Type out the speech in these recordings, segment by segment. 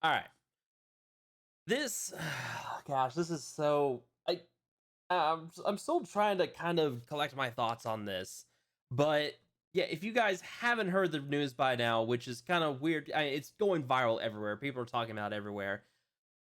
All right. This, gosh, this is so. I'm still trying to kind of collect my thoughts on this, but yeah, if you guys haven't heard the news by now, which is kind of weird, it's going viral everywhere. People are talking about it everywhere.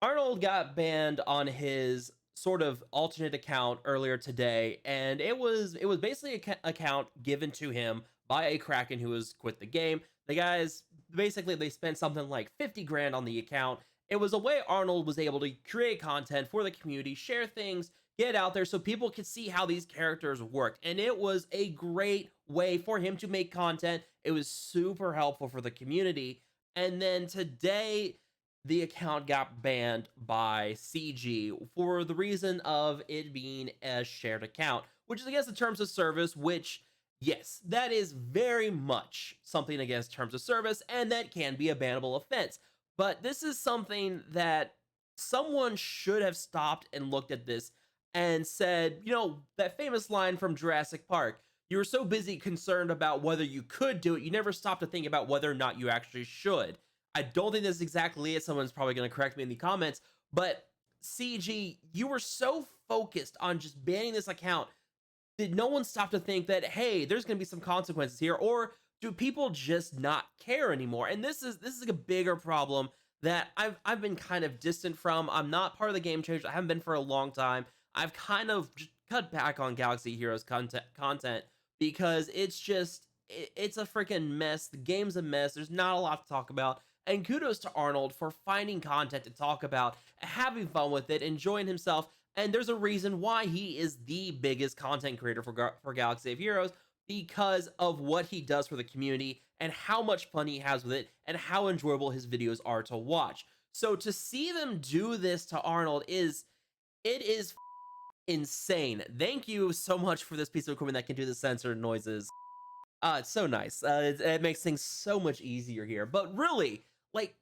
Arnold got banned on his sort of alternate account earlier today, and it was basically a account given to him by a Kraken who has quit the game. The guys basically they spent something like 50 grand on the account. It was a way Arnold was able to create content for the community, share things, get out there so people could see how these characters work. And it was a great way for him to make content. It was super helpful for the community. And then today the account got banned by CG for the reason of it being a shared account, which is against the terms of service, which, yes, that is very much something against terms of service, and that can be a bannable offense. But this is something that someone should have stopped and looked at this and said, that famous line from Jurassic Park. You were so busy concerned about whether you could do it, you never stopped to think about whether or not you actually should. I don't think that's exactly it. Someone's probably going to correct me in the comments, but CG, you were so focused on just banning this account. Did no one stop to think that, hey, there's going to be some consequences here, or do people just not care anymore? And this is like a bigger problem that I've been kind of distant from. I'm not part of the game change. I haven't been for a long time. I've kind of just cut back on Galaxy Heroes content because it's a freaking mess. The game's a mess. There's not a lot to talk about. And kudos to Arnold for finding content to talk about, having fun with it, enjoying himself. And there's a reason why he is the biggest content creator for Galaxy of Heroes, because of what he does for the community and how much fun he has with it and how enjoyable his videos are to watch. So to see them do this to Arnold is insane. Thank you so much for this piece of equipment that can do the censored noises. It's so nice. It makes things so much easier here. But really, like,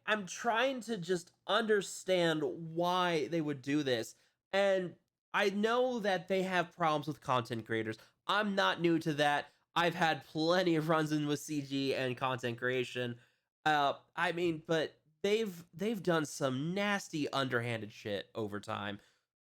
I'm trying to just understand why they would do this. And I know that they have problems with content creators. I'm not new to that. I've had plenty of runs in with CG and content creation. But they've done some nasty underhanded shit over time.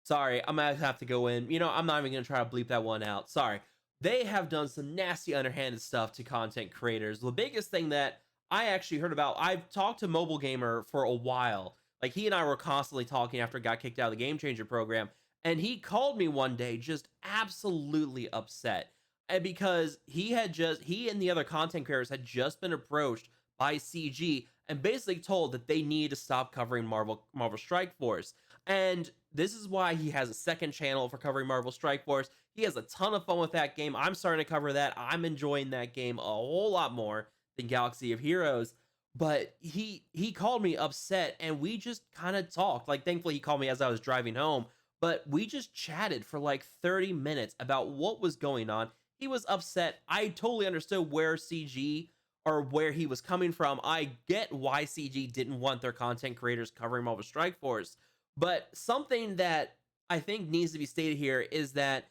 Sorry, I'm gonna have to go in. I'm not even gonna try to bleep that one out. Sorry. They have done some nasty underhanded stuff to content creators. The biggest thing that I actually heard about, I've talked to Mobile Gamer for a while. Like, he and I were constantly talking after I got kicked out of the Game Changer program. And he called me one day just absolutely upset. And because he and the other content creators had just been approached by CG and basically told that they need to stop covering Marvel Strike Force. And this is why he has a second channel for covering Marvel Strike Force. He has a ton of fun with that game. I'm starting to cover that. I'm enjoying that game a whole lot more than Galaxy of Heroes. But he called me upset and we just kind of talked. Like, thankfully he called me as I was driving home, but we just chatted for like 30 minutes about what was going on. He was upset. I totally understood where CG or where he was coming from. I get why CG didn't want their content creators covering Marvel Strike Force. But something that I think needs to be stated here is that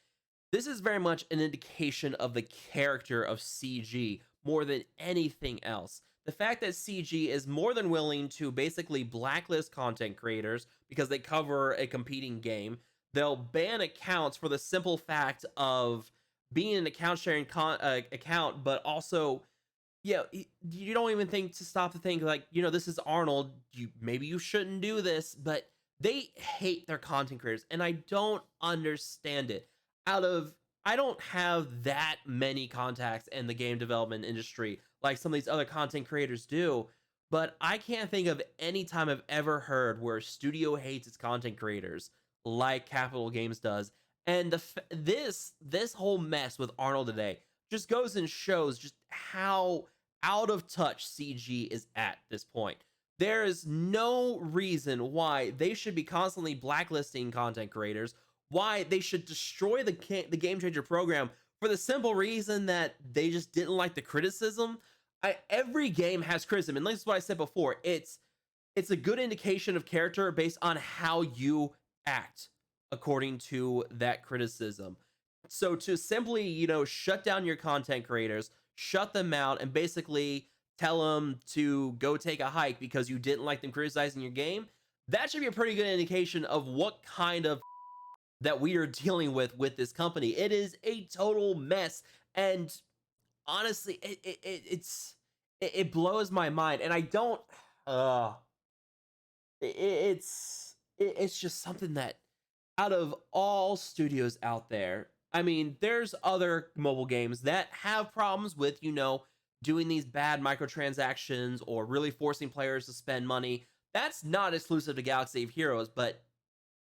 this is very much an indication of the character of CG more than anything else. The fact that CG is more than willing to basically blacklist content creators because they cover a competing game. They'll ban accounts for the simple fact of being an account sharing account, but also, yeah, you don't even think to stop to think like, this is Arnold. Maybe you shouldn't do this, but they hate their content creators, and I don't understand it. I don't have that many contacts in the game development industry like some of these other content creators do, but I can't think of any time I've ever heard where a studio hates its content creators like Capital Games does. And this whole mess with Arnold today just goes and shows just how out of touch CG is at this point. There is no reason why they should be constantly blacklisting content creators, why they should destroy the Game Changer program for the simple reason that they just didn't like the criticism. Every game has criticism, and this is what I said before. It's a good indication of character based on how you act according to that criticism. So to simply, shut down your content creators, shut them out, and basically tell him to go take a hike because you didn't like them criticizing your game, that should be a pretty good indication of what kind of that we are dealing with this company. It is a total mess, and honestly, it blows my mind, and I don't. Uh, it's just something that out of all studios out there, I mean, there's other mobile games that have problems with, doing these bad microtransactions or really forcing players to spend money. That's not exclusive to Galaxy of Heroes, but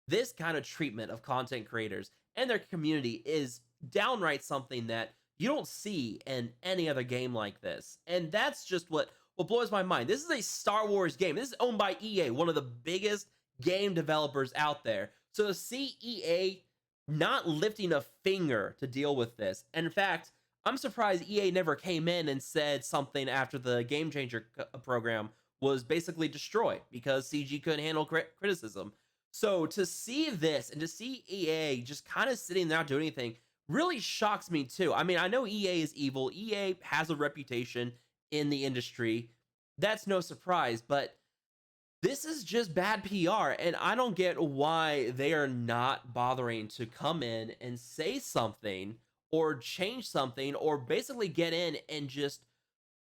this kind of treatment of content creators and their community is downright something that you don't see in any other game like this. And that's just what blows my mind. This is a Star Wars game. This is owned by EA, one of the biggest game developers out there. So to see EA not lifting a finger to deal with this, and in fact, I'm surprised EA never came in and said something after the Game Changer program was basically destroyed because CG couldn't handle criticism. So to see this and to see EA just kind of sitting there not doing anything really shocks me too. I mean, I know EA is evil. EA has a reputation in the industry. That's no surprise, but this is just bad PR, and I don't get why they are not bothering to come in and say something or change something or basically get in and just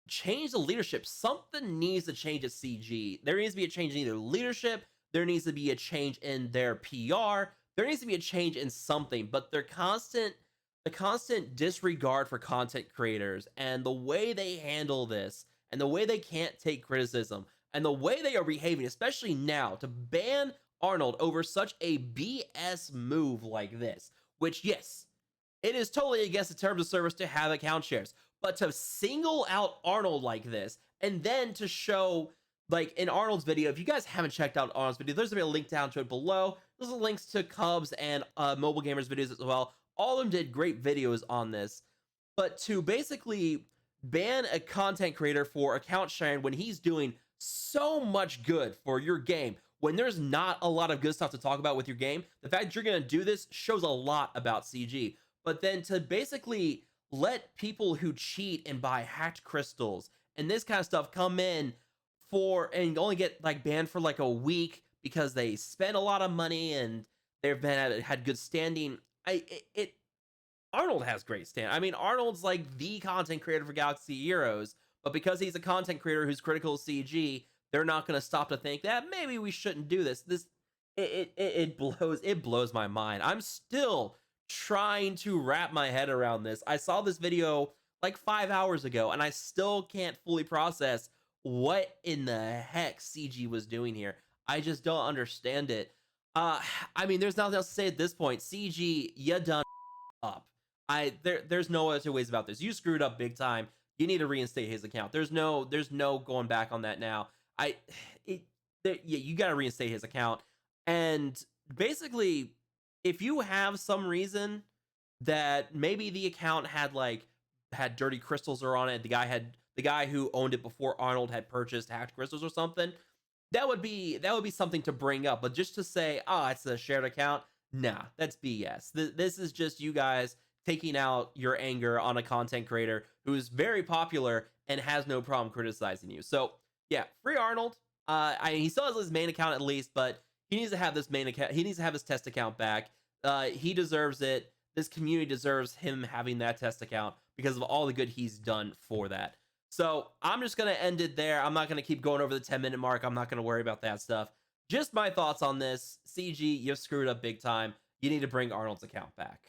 change the leadership. Something needs to change at CG. There needs to be a change in either leadership, there needs to be a change in their PR, there needs to be a change in something, but the constant disregard for content creators and the way they handle this and the way they can't take criticism and the way they are behaving, especially now, to ban Ahnald over such a BS move like this, which, yes, it is totally against the terms of service to have account shares, but to single out Ahnald like this and then to show, like in Arnold's video, if you guys haven't checked out Arnold's video, there's gonna be a link down to it below. There's links to Cubs and Mobile Gamers videos as well. All of them did great videos on this, but to basically ban a content creator for account sharing when he's doing so much good for your game, when there's not a lot of good stuff to talk about with your game, the fact that you're going to do this shows a lot about CG. But then to basically let people who cheat and buy hacked crystals and this kind of stuff come in for and only get like banned for like a week because they spent a lot of money and they've been had good standing. Ahnald has great stand. I mean, Arnold's like the content creator for Galaxy Heroes, but because he's a content creator who's critical of CG, they're not going to stop to think that maybe we shouldn't do this. It blows my mind. I'm still trying to wrap my head around this. I saw this video like 5 hours ago, and I still can't fully process what in the heck CG was doing here. I just don't understand it. I mean, there's nothing else to say at this point. CG, you done up. There's no other ways about this. You screwed up big time. You need to reinstate his account. There's no going back on that now. You got to reinstate his account. And basically, if you have some reason that maybe the account had dirty crystals or on it, the guy who owned it before Ahnald had purchased hacked crystals or something, that would be something to bring up. But just to say, oh, it's a shared account, nah, that's BS. This is just you guys taking out your anger on a content creator who is very popular and has no problem criticizing you. So yeah, free Ahnald. He still has his main account at least, but he needs to have this main account. He needs to have his test account back. He deserves it. This community deserves him having that test account because of all the good he's done for that. So I'm just going to end it there. I'm not going to keep going over the 10-minute mark. I'm not going to worry about that stuff. Just my thoughts on this. CG, you've screwed up big time. You need to bring Ahnald's account back.